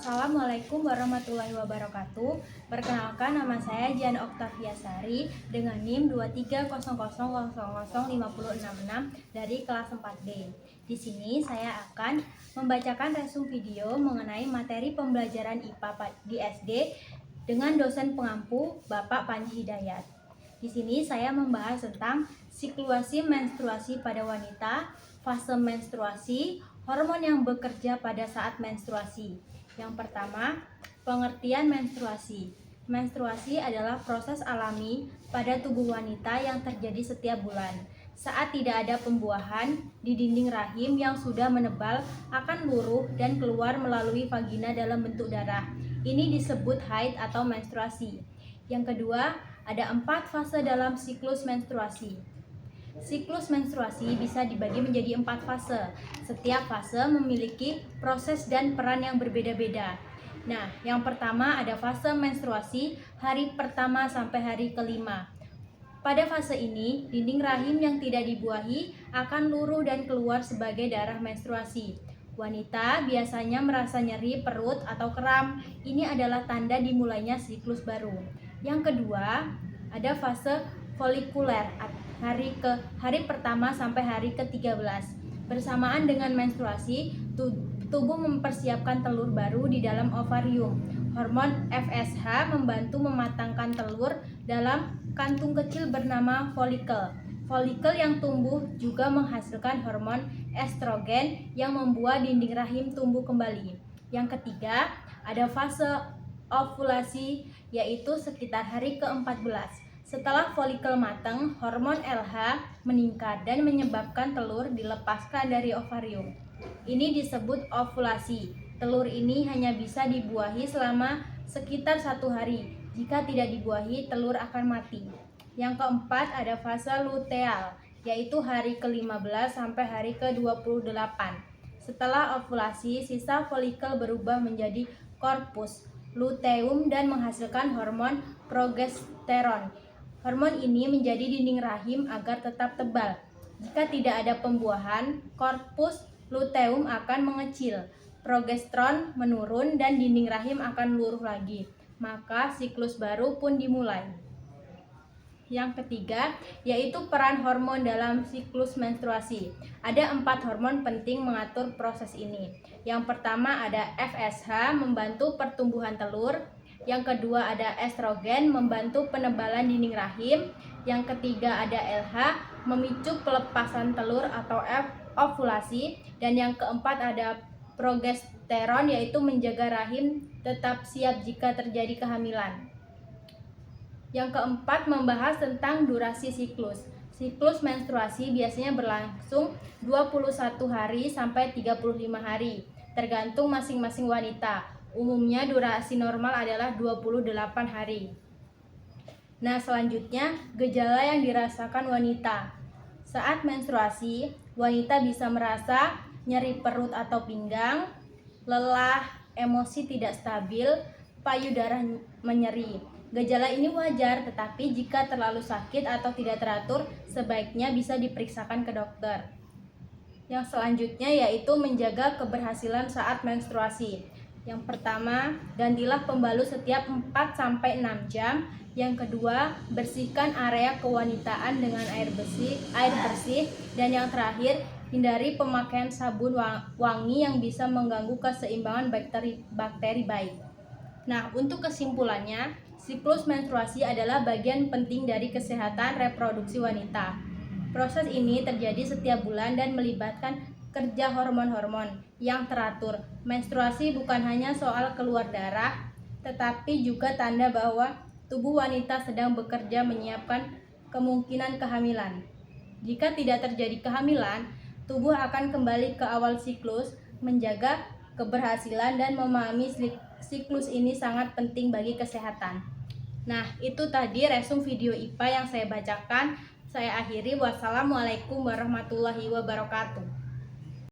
Assalamualaikum warahmatullahi wabarakatuh. Perkenalkan, nama saya Jan Oktavia Sari dengan NIM 2300005066 dari kelas 4B. Di sini saya akan membacakan resum video mengenai materi pembelajaran IPA di SD dengan dosen pengampu Bapak Panji Hidayat. Di sini saya membahas tentang sikluasi menstruasi pada wanita, fase menstruasi, hormon yang bekerja pada saat menstruasi. Yang pertama, pengertian menstruasi. Menstruasi adalah proses alami pada tubuh wanita yang terjadi setiap bulan. Saat tidak ada pembuahan di dinding rahim yang sudah menebal akan luruh dan keluar melalui vagina dalam bentuk darah. Ini disebut haid atau menstruasi. Yang kedua, ada 4 fase dalam siklus menstruasi. Siklus menstruasi bisa dibagi menjadi 4 fase. Setiap fase memiliki proses dan peran yang berbeda-beda. Nah, yang pertama ada fase menstruasi hari pertama sampai hari kelima. Pada fase ini, dinding rahim yang tidak dibuahi akan luruh dan keluar sebagai darah menstruasi. Wanita biasanya merasa nyeri perut atau kram. Ini adalah tanda dimulainya siklus baru. Yang kedua, ada fase folikuler hari pertama sampai hari ke-13. Bersamaan dengan menstruasi, tubuh mempersiapkan telur baru di dalam ovarium. Hormon FSH membantu mematangkan telur dalam kantung kecil bernama folikel. Folikel yang tumbuh juga menghasilkan hormon estrogen yang membuat dinding rahim tumbuh kembali. Yang ketiga, ada fase ovulasi, yaitu sekitar hari ke-14. Setelah folikel matang, hormon LH meningkat dan menyebabkan telur dilepaskan dari ovarium. Ini disebut ovulasi. Telur ini hanya bisa dibuahi selama sekitar 1 hari. Jika tidak dibuahi, telur akan mati. Yang keempat ada fase luteal, yaitu hari ke-15 sampai hari ke-28. Setelah ovulasi, sisa folikel berubah menjadi korpus luteum dan menghasilkan hormon progesteron. Hormon ini menjadi dinding rahim agar tetap tebal. Jika tidak ada pembuahan, korpus luteum akan mengecil, progesteron menurun dan dinding rahim akan luruh lagi. Maka siklus baru pun dimulai. Yang ketiga, yaitu peran hormon dalam siklus menstruasi. Ada 4 hormon penting mengatur proses ini. Yang pertama ada FSH membantu pertumbuhan telur. Yang kedua ada estrogen membantu penebalan dinding rahim. Yang ketiga ada LH memicu pelepasan telur atau ovulasi. Dan yang keempat ada progesteron, yaitu menjaga rahim tetap siap jika terjadi kehamilan. Yang keempat membahas tentang durasi siklus. Siklus menstruasi biasanya berlangsung 21 hari sampai 35 hari, tergantung masing-masing wanita. Umumnya durasi normal adalah 28 hari. Nah, selanjutnya gejala yang dirasakan wanita. Saat menstruasi, wanita bisa merasa nyeri perut atau pinggang, lelah, emosi tidak stabil, payudara menyeri. Gejala ini wajar, tetapi jika terlalu sakit atau tidak teratur, sebaiknya bisa diperiksakan ke dokter. Yang selanjutnya yaitu menjaga keberhasilan saat menstruasi. Yang pertama, gantilah pembalut setiap 4-6 jam. Yang kedua, bersihkan area kewanitaan dengan air bersih. Dan yang terakhir, hindari pemakaian sabun wangi yang bisa mengganggu keseimbangan bakteri baik. Nah, untuk kesimpulannya, siklus menstruasi adalah bagian penting dari kesehatan reproduksi wanita. Proses ini terjadi setiap bulan dan melibatkan kerja hormon-hormon yang teratur. Menstruasi bukan hanya soal keluar darah, tetapi juga tanda bahwa tubuh wanita sedang bekerja menyiapkan kemungkinan kehamilan. Jika tidak terjadi kehamilan, tubuh akan kembali ke awal siklus. Menjaga keberhasilan dan memahami siklus ini sangat penting bagi kesehatan. Nah, itu tadi resum video IPA yang saya bacakan. Saya akhiri. Wassalamualaikum warahmatullahi wabarakatuh.